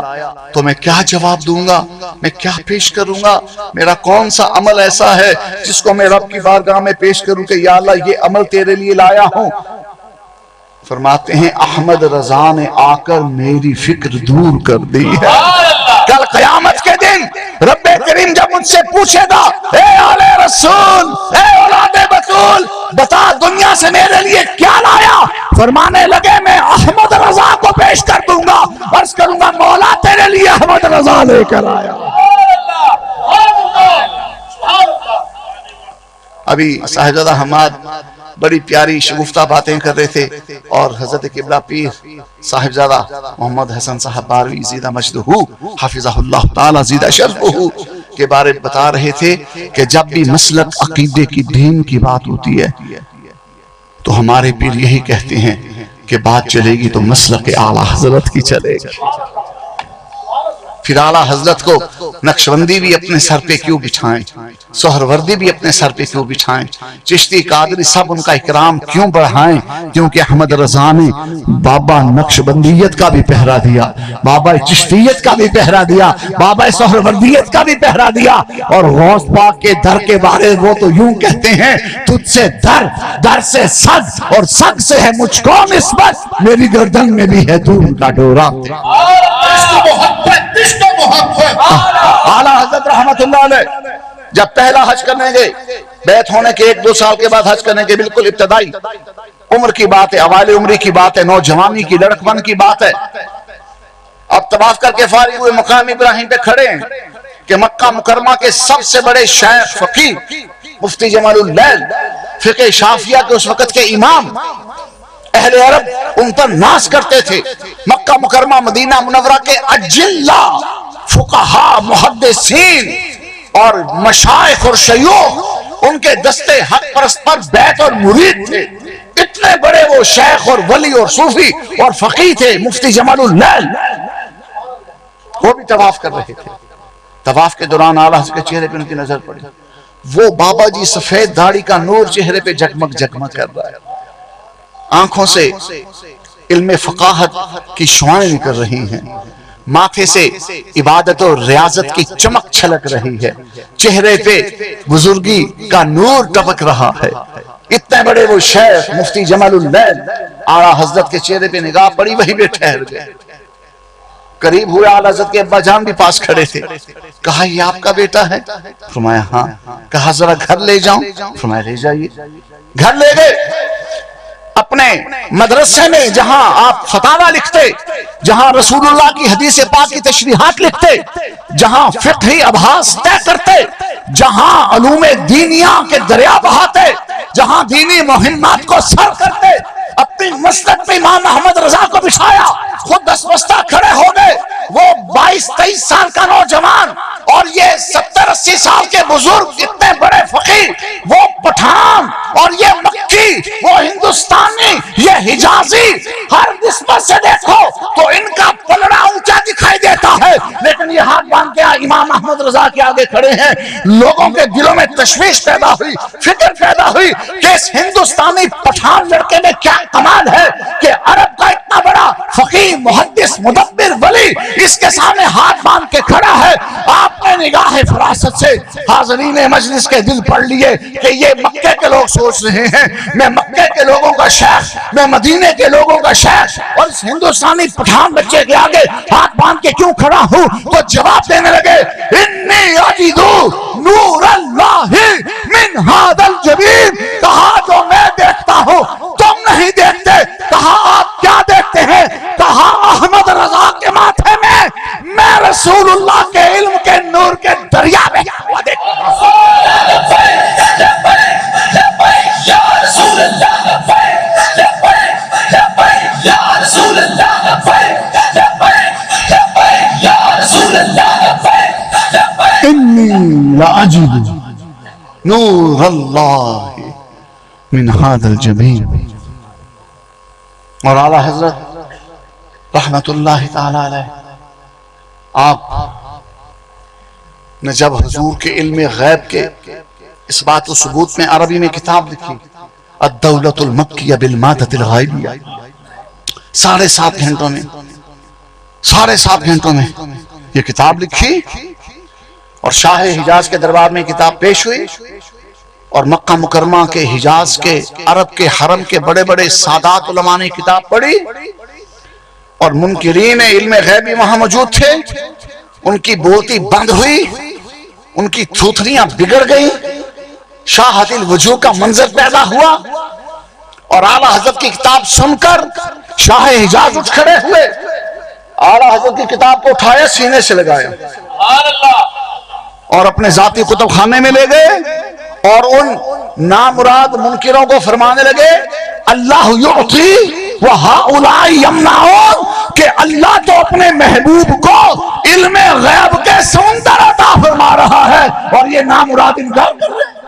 تو میں کیا جواب دوں گا، میں کیا پیش کروں گا، میرا کون سا عمل ایسا ہے جس کو میں رب کی بارگاہ میں پیش کروں کہ یا اللہ یہ عمل تیرے لیے لایا ہوں. فرماتے ہیں احمد رضا نے آ کر میری فکر دور کر دی ہے. کل قیامت کے دن رب کریم جب مجھ سے پوچھے گا اے آل رسول، اے اولاد بطول، بتا دنیا سے میرے لیے کیا لایا، فرمانے لگے میں احمد رضا کو پیش کر دوں گا، عرض کروں گا مولا تیرے لیے احمد رضا لے کر آیا. ابھی صاحبزادہ حماد بڑی پیاری شگفتہ باتیں کر رہے تھے اور حضرت قبلہ پیر صاحبزادہ محمد حسن صاحب باروی زیدہ مجدہ حافظہ اللہ تعالی زیدہ شرفہ کے بارے بتا رہے تھے کہ جب بھی مسلک عقیدے کی دین کی بات ہوتی ہے تو ہمارے پیر یہی کہتے ہیں کہ بات چلے گی تو مسلک اعلیٰ حضرت کی چلے گی. پھر اعلیٰ حضرت کو نقشبندی بھی اپنے سر پہ کیوں بچھائیں، سہروردی بھی اپنے سر پہ کیوں بچھائیں، چشتی قادری سب ان کا اکرام کیوں بڑھائیں، کیونکہ احمد رضا نے بابا نقشبندیت کا بھی پہرا دیا، بابا چشتیت کا بھی پہرا دیا، بابا سہروردیت کا بھی پہرا دیا. اور غوث پاک کے در کے بارے وہ تو یوں کہتے ہیں تجھ سے در، در سے سگ، اور سگ سے ہے مجھ کو نسبت، میری گردن میں بھی ہے دور کا ڈورا. اعلیٰ حضرت رحمت اللہ علیہ جب پہلا حج کرنے گئے، بیعت ہونے کے 1-2 سال کے بعد حج کرنے کے بالکل ابتدائی عمر کی بات ہے، اوائل عمری کی بات ہے، نوجوانی کی لڑکپن کی بات ہے. اب طواف کر کے فارغ ہوئے مقام ابراہیم پہ کھڑے ہیں کہ مکہ مکرمہ کے سب سے بڑے شیخ فقیہ مفتی جمال اللیل، فقہ شافعیہ کے اس وقت کے امام، اہل عرب ان پر ناز کرتے تھے. مکہ مکرمہ مدینہ منورہ کے اجلہ فقہاء محدثین اور مشائخ اور شیوخ ان کے دستے حق پرست پر بیعت اور مرید تھے. اتنے بڑے وہ شیخ اور ولی اور صوفی اور فقیہ تھے مفتی جمال اللیل. وہ بھی طواف کر رہے تھے. طواف کے دوران اعلیٰ حضرت کے چہرے پہ ان کی نظر پڑی، وہ بابا جی سفید داڑھی کا نور چہرے پہ جگمگ جگمگ کر رہا ہے، آنکھوں سے علم فقاہت کی شعائیں نکل رہی ہیں، ماتھے سے عبادت و ریاضت کی چمک چھلک رہی ہے، چہرے پہ بزرگی کا نور ٹپک رہا ہے. اتنے بڑے وہ شیخ مفتی جمال اللیل، اعلیٰ حضرت کے چہرے پہ نگاہ پڑی، وہی بھی ٹھہر گئے. قریب ہوئے، اعلیٰ حضرت کے ابا جان بھی پاس کھڑے تھے. کہا یہ آپ کا بیٹا ہے؟ فرمایا ہاں. کہا ذرا گھر لے جاؤں؟ فرمایا لے جائیے. گھر لے گئے، اپنے مدرسے میں جہاں آپ فتاوی لکھتے، جہاں رسول اللہ کی حدیث پاک کی تشریحات لکھتے، جہاں فقہی ابحاث طے کرتے، جہاں علوم دینیہ کے دریا بہاتے، جہاں دینی مہمات کو سر کرتے، اپنی مسجد پہ امام احمد رضا کو بٹھایا، خود دستبستہ کھڑے ہو گئے. وہ 22-23 سال کا نوجوان اور یہ 70-80 سال کے بزرگ، اتنے بڑے فقیر، وہ پٹھان اور یہ مکی، وہ ہندوستانی، یہ حجازی، ہر نسبت سے دیکھو تو ان کا پلڑا اونچا دکھائی دیتا ہے، لیکن یہ ہاتھ باندھ کے امام احمد رضا کے آگے کھڑے ہیں. لوگوں کے دلوں میں تشویش پیدا ہوئی، فکر پیدا ہوئی کہ اس ہندوستانی پٹھان لڑکے میں کیا کمال ہے کہ عرب کا اتنا بڑا فقیہ محدث مدبر ولی اس کے سامنے ہاتھ باندھ کے کھڑا ہے. آپ نے نگاہ فراست سے حاضرین مجلس کے دل پڑھ لیے کہ یہ مکے کے لوگ سوچ رہے ہیں میں مکے کے لوگوں کا شیخ، میں مدینے کے لوگوں کا شیخ، اور اس ہندوستانی پٹھان بچے کے آگے ہاتھ باندھ کے کیوں کھڑا ہوں؟ تو جواب دینے لگے انی اجدو نور اللہ من ھذا الجبین. کہا جو میں دیکھتا ہوں تم نہیں دیکھتے. کہا آپ کیا دیکھتے ہیں؟ کہا احمد رضا کے ماتھے میں رسول اللہ کے علم کے نور کے دریا میں دیکھتا ہوں. انی لاجد نور اللہ من ھذا الجبین. اور اعلیٰ حضرت رحمت اللہ تعالی علیہ آپ نے جب حضور کے علم غیب کے اس بات و ثبوت میں عربی میں کتاب لکھی الدولۃ المکیہ بالمادۃ الغائبیہ، 7.5 گھنٹوں میں یہ کتاب لکھی اور شاہ حجاز کے دربار میں کتاب پیش ہوئی اور مکہ مکرمہ کے حجاز کے عرب کے حرم کے بڑے بڑے سادات علماء نے کتاب پڑھی اور منکرین علم غیبی وہاں موجود تھے. ان کی بولتی بند ہوئی، ان کی تھوتھریاں بگڑ گئیں، شاہد الوجوہ کا منظر پیدا ہوا اور اعلیٰ حضرت کی کتاب سن کر شاہ حجاز اٹھ کھڑے ہوئے، اعلیٰ حضرت کی کتاب کو اٹھایا، سینے سے لگایا اور اپنے ذاتی کتب خانے میں لے گئے اور ان نامراد منکروں کو فرمانے لگے اللہ یعطی وہؤلاء یمنعون، کہ اللہ تو اپنے محبوب کو علم غیب کے سمندر عطا فرما رہا ہے اور یہ نامراد انکار کر رہے ہیں.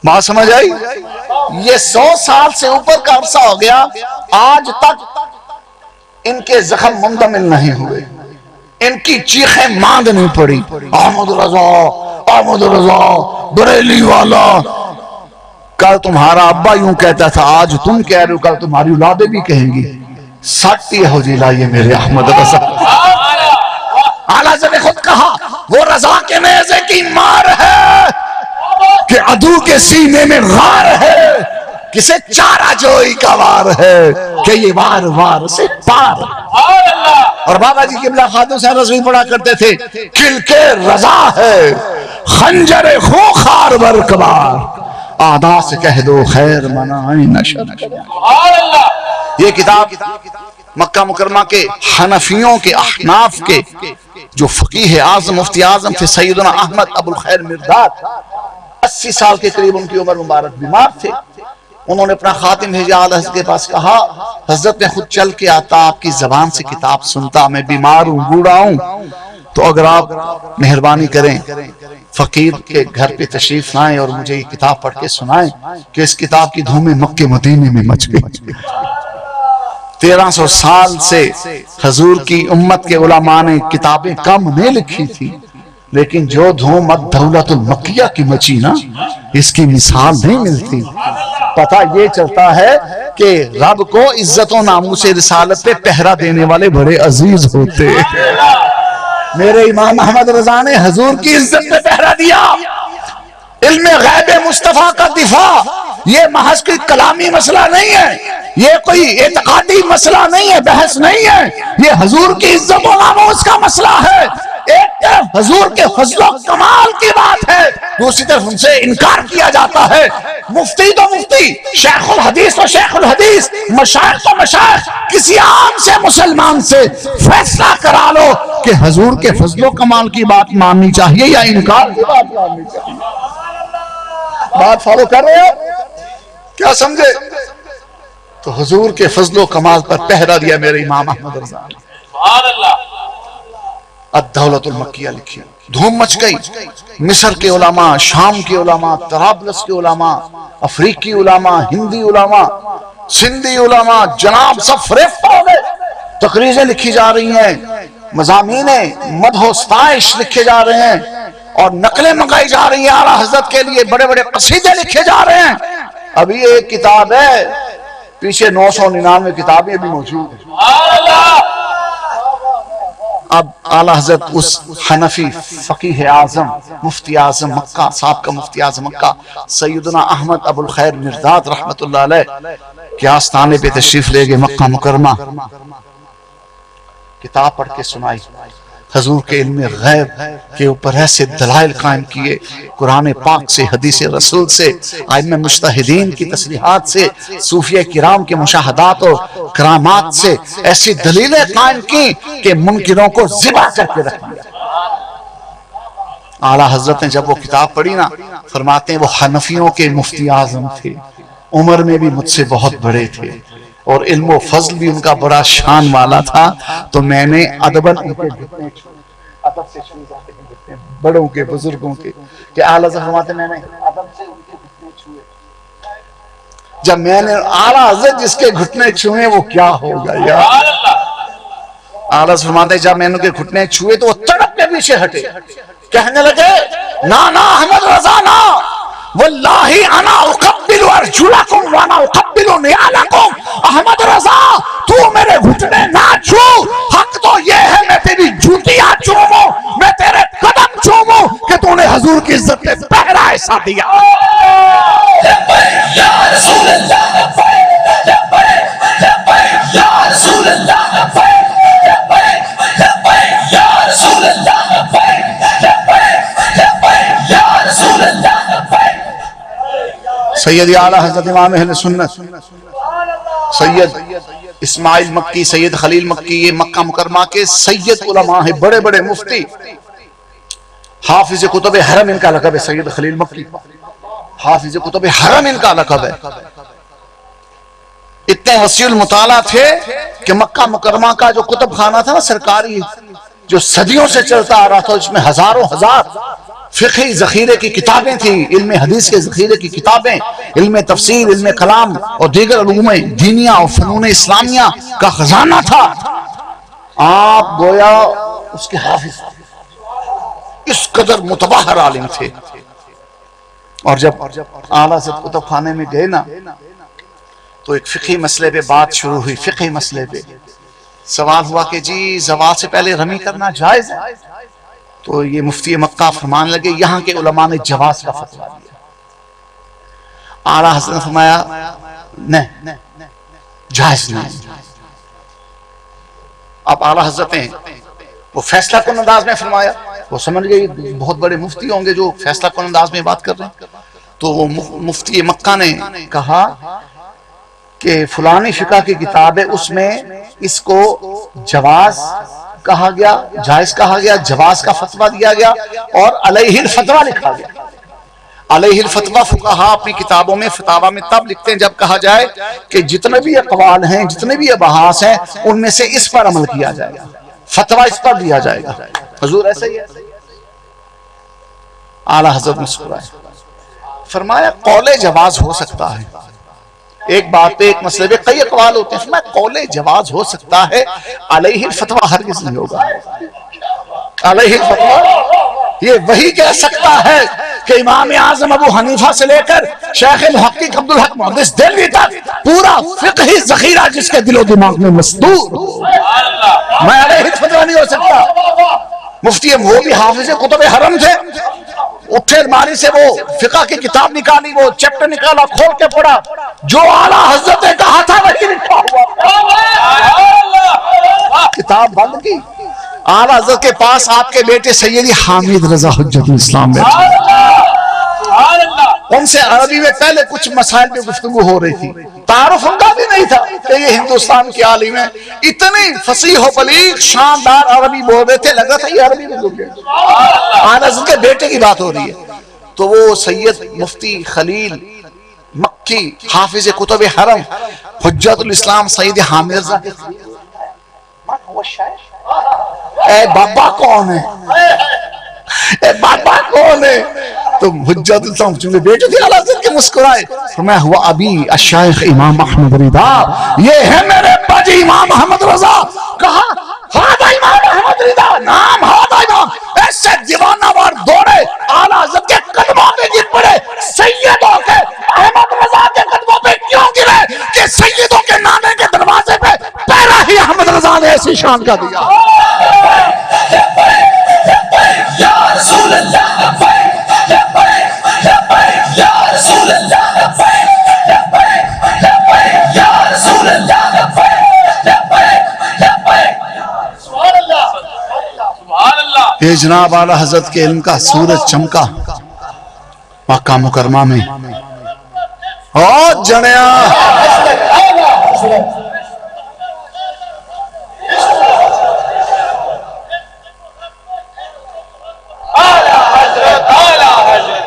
بات سمجھ آئی؟ یہ 100 سال سے اوپر کا عرصہ ہو گیا، آج تک ان کے زخم مندمل نہیں ہوئے، ان کی چیخیں ماند نہیں پڑی احمد رضا بریلی والا. کل تمہارا ابا یوں کہتا تھا، آج تم کہہ رہے ہو، کل تمہاری اولادیں بھی کہیں گی. سٹی ہو جی لائیے میرے احمد رضا. اعلیٰ نے خود کہا وہ رضا کے نیزے کی مار ہے کہ عدو کے سینے میں غار ہے، کسے چارہ جوئی کا وار ہے کہ یہ وار وار سے پار. اور بابا جی قبلہ خاتون سے رضوی پڑھا کرتے تھے کھل کے رضا ہے خنجر خوخار برکبار، آدھا سے کہہ دو خیر منائیں نشر. یہ کتاب مکہ مکرمہ کے حنفیوں کے احناف کے جو فقیہ اعظم مفتی اعظم تھے سیدنا احمد ابو الخیر مرداد، 80 سال کے قریب ان کی عمر مبارک، بیمار تھے. انہوں نے اپنا خاتم بھیجا اعلیٰ حضرت کے پاس، کہا حضرت میں خود چل کے آتا، آپ کی زبان سے کتاب سنتا، میں بیمار ہوں، بوڑھا ہوں، تو اگر آپ مہربانی کریں فقیر کے گھر پہ تشریف لائیں اور مجھے یہ کتاب پڑھ کے سنائیں کہ اس کتاب کی دھومیں مکے مدینے میں مچ گئی. 1300 سال سے حضور کی امت کے علماء نے کتابیں کم نہیں لکھی تھی، لیکن جو دھوم الدولۃ المکیہ کی مچی نا، اس کی مثال نہیں ملتی. پتہ یہ چلتا ہے کہ رب کو عزت و ناموس رسالت پہ پہرا دینے والے بڑے عزیز ہوتے. میرے امام احمد رضا نے حضور کی عزت پہ پہرا دیا. علم غیب مصطفیٰ کا دفاع یہ محض کوئی کلامی مسئلہ نہیں ہے، یہ کوئی اعتقادی مسئلہ نہیں ہے، بحث نہیں ہے، یہ حضور کی عزت و ناموس کا مسئلہ ہے. ایک طرف حضور کے فضل و کمال کی بات ہے، دوسری طرف ان سے انکار کیا جاتا ہے. مفتی تو مفتی، شیخ الحدیث تو شیخ الحدیث، مشائخ تو مشائخ، کسی عام سے مسلمان سے فیصلہ کرا لو کہ حضور کے فضل و کمال کی بات ماننی چاہیے یا انکار کی بات ماننی چاہیے. بات فالو کر رہے ہو؟ کیا سمجھے؟ تو حضور کے فضل و کمال پر پہرا دیا میرے امام احمد رضا نے. سبحان اللہ. الدولۃ المکیہ لکھی، دھوم مچ گئی. مصر کے علماء، شام کے علماء، طرابلس کے علماء، افریقی علماء، ہندی علماء، سندھی علماء، جناب سب فریفتہ ہو گئے. تقریریں لکھی جا رہی ہیں، مضامین مدح و ستائش لکھے جا رہے ہیں اور نقلیں منگائی جا رہی ہیں. اعلیٰ حضرت کے لیے بڑے بڑے قصیدے لکھے جا رہے ہیں. ابھی ایک کتاب ہے پیچھے 999 کتابیں بھی موجود ہیں۔ اب اعلیٰ حضرت اس حنفی فقیہ اعظم مفتی اعظم مکہ سابقہ مفتی اعظم مکہ سیدنا احمد ابو الخیر مرداد رحمت اللہ علیہ کے آستانے پہ تشریف لے گئے مکہ مکرمہ، کتاب پڑھ کے سنائی، حضور کے علم غیب کے اوپر ایسے دلائل قائم کیے، قرآن پاک سے، حدیث رسول سے، ائمہ مجتہدین کی تصریحات سے، صوفیہ کرام کے مشاہدات اور کرامات سے ایسی دلیلیں قائم کی کہ منکروں کو ذبح کر کے رکھ دیا۔ اعلیٰ حضرت نے جب وہ کتاب پڑھی نا، فرماتے ہیں وہ حنفیوں کے مفتی اعظم تھے، عمر میں بھی مجھ سے بہت بڑے تھے، اور علم و فضل بھی ان کا بڑا شان والا تھا، تو میں نے ادباً ان کے گھٹنے چھوئے، ادب سے چھوئے جاتے ہیں گھٹنے بڑوں کے بزرگوں کے، کہ اعلیٰ حضرت فرماتے ہیں میں نے ادب سے ان کے گھٹنے چھوئے، جب میں نے اعلیٰ حضرت جس کے گھٹنے چھوئے وہ کیا ہوگا یار۔ اعلیٰ حضرت فرماتے ہیں جب میں نے ان کے گھٹنے چھوئے تو وہ تڑپ کے پیچھے ہٹے، کہنے لگے نا احمد رضا نا، واللہ انا اقبل ارجلکم وانا اقبل نعالکم، احمد رضا تو میرے گھٹنے نہ چھو، حق تو یہ ہے میں تیری جوتیاں چوموں، میں تیرے قدم چوموں کہ تو نے حضور کی عزت میں پہرا ایسا دیا۔ یا رسول اللہ یا رسول اللہ یا رسول اللہ یا رسول اللہ۔ سید اعلیٰ حضرت امام اہل سنت سید اسماعیل مکی، سید خلیل مکی، یہ مکہ مکرمہ کے سید علماء ہیں، بڑے بڑے مفتی، حافظ کتب حرم ان کا لقب ہے، سید خلیل مکی حافظ کتب حرم ان کا لقب ہے۔ اتنے وسیع المطالعہ تھے کہ مکہ مکرمہ کا جو کتب خانہ تھا نا سرکاری، جو صدیوں سے چلتا آ رہا تھا، اس میں ہزاروں ہزار فقہی ذخیرے کی کتابیں تھیں، علم حدیث کے ذخیرے کی کتابیں، علم تفسیر، علم کلام اور دیگر علوم دینیہ اور فنون اسلامیہ کا خزانہ تھا۔ آپ گویا اس کے حافظ، اس قدر متبحر عالم تھے۔ اور جب اعلیٰ حضرت کتب خانے میں گئے نا تو ایک فقہی مسئلے پہ بات شروع ہوئی، فقہی مسئلے پہ سوال ہوا کہ جی زوال سے پہلے رمی کرنا جائز ہے؟ تو یہ مفتی مکہ فرمان لگے یہاں کے علماء نے جواز کا فتویٰ دیا۔ اعلیٰ حضرت نے فرمایا نہیں، جائز نہیں۔ اب اعلیٰ حضرت نے وہ فیصلہ کن انداز میں فرمایا، وہ سمجھ گئے بہت بڑے مفتی ہوں گے جو فیصلہ کن انداز میں بات کر رہے ہیں، تو وہ مفتی مکہ نے کہا کہ فلانی فقہ کی کتاب ہے، اس میں اس کو جواز کہا گیا، جائز کہا گیا، جواز کا فتویٰ دیا گیا اور علیہ الفتویٰ لکھا گیا۔ علیہ الفتویٰ فقہا اپنی کتابوں میں فتاویٰ میں تب لکھتے ہیں جب کہا جائے کہ جتنے بھی اقوال ہیں، جتنے بھی ابحاث ہیں، ان میں سے اس پر عمل کیا جائے گا، فتویٰ اس پر دیا جائے گا۔ حضور ایسا ہی ہے۔ اعلیٰ حضرت مسکرائے، فرمایا قول جواز ہو سکتا ہے، ایک بات پہ ایک مسئلے پہ کئی اقوال ہوتے ہیں، فرمایا قول جواز ہو سکتا ہے، علیہ الفتویٰ ہرگز نہیں ہوگا۔ علیہ الفتویٰ یہ وہی کہہ سکتا ہے کہ امام اعظم ابو حنیفہ سے لے کر شیخ محقق عبدالحق محدث دہلوی تک پورا فقہی ذخیرہ جس کے دل و دماغ میں مستور ہو، میں علیہ الفتویٰ نہیں ہو سکتا۔ مفتی وہ بھی حافظ کتب حرم تھے، اٹھے الماری سے وہ فقہ کی کتاب نکالی، وہ چیپٹر نکالا، کھول کے پڑھا، جو اعلیٰ حضرت نے کہا تھا وہی لکھا ہوا، کتاب بند کی۔ اعلیٰ حضرت کے پاس آپ کے بیٹے سیدی حامد رضا حجت الاسلام بیٹھے، ان سے عربی میں پہلے کچھ مسائل پہ گفتگو ہو رہی تھی، تعارف ان کا بھی نہیں تھا کہ یہ ہندوستان کے عالم ہیں، اتنی فصیح و بلیغ شاندار عربی بول رہے تھے، لگا تھا یہ عربی میں بول رہے ہیں۔ اعلیٰ حضرت کے بیٹے کی بات ہو رہی ہے، تو وہ سید مفتی خلیل مکی حافظ کتب حرم حجت الاسلام سید حامد رضا کے اے بابا کون ہے، اے بابا کون ہے؟ تو حجت الاسلام چونکہ بیٹے تھے اعلیٰ حضرت کے، مسکرائے، فرمایا ہوا ابھی الشیخ امام احمد رضا، یہ ہے میرے باجی امام احمد رضا۔ کہا ہاں امام احمد رضا، نام ہاں امام، ایسے دیوانہ وار دوڑے اعلیٰ حضرت کے قدموں پہ گر پڑے، سیدوں کے احمد رضا کے قدموں پہ کیوں گرے کہ سیدوں سبحان کا دیا. یا رسول اللہ لبیک لبیک لبیک یا رسول اللہ لبیک لبیک لبیک یا رسول اللہ لبیک لبیک لبیک. سبحان اللہ سبحان اللہ. یہ جناب اعلیٰ حضرت کے علم کا سورج چمکا مکہ مکرمہ میں. او جنیا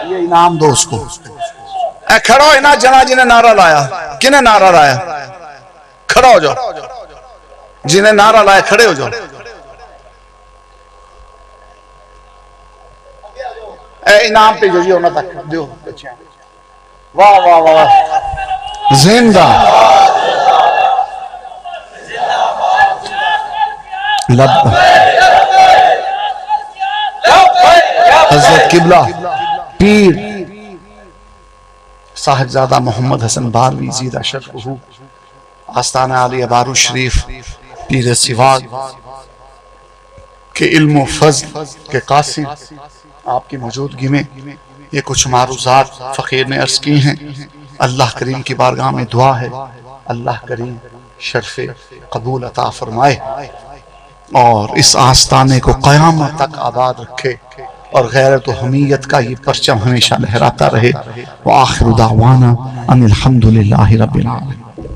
یہ انعام دو اس کو. اے کھڑو ہی نا جنا جنہیں نعرہ لایا. کنہیں نعرہ لایا؟ کھڑا ہو جاؤ. جنہیں نعرہ لایا کھڑے ہو جاؤ. اے انعام پہ جو جی ہونا تک دیو. واہ واہ واہ زندہ لب حضرت قبلہ پیر صاحبزادہ محمد حسن باروی زیدہ شرفہ آستانہ عالیہ بارو شریف پیر سواگ کے علم و فضل کے قاسم آپ کی موجودگی میں یہ کچھ معروضات فقیر نے عرض کی ہیں. اللہ کریم کی بارگاہ میں دعا ہے اللہ کریم شرف قبول عطا فرمائے اور اس آستانے کو قیامت تک آباد رکھے اور غیرت و حمیت کا یہ پرچم ہمیشہ لہراتا رہے. وآخر دعوانا ان الحمدللہ رب العالمین.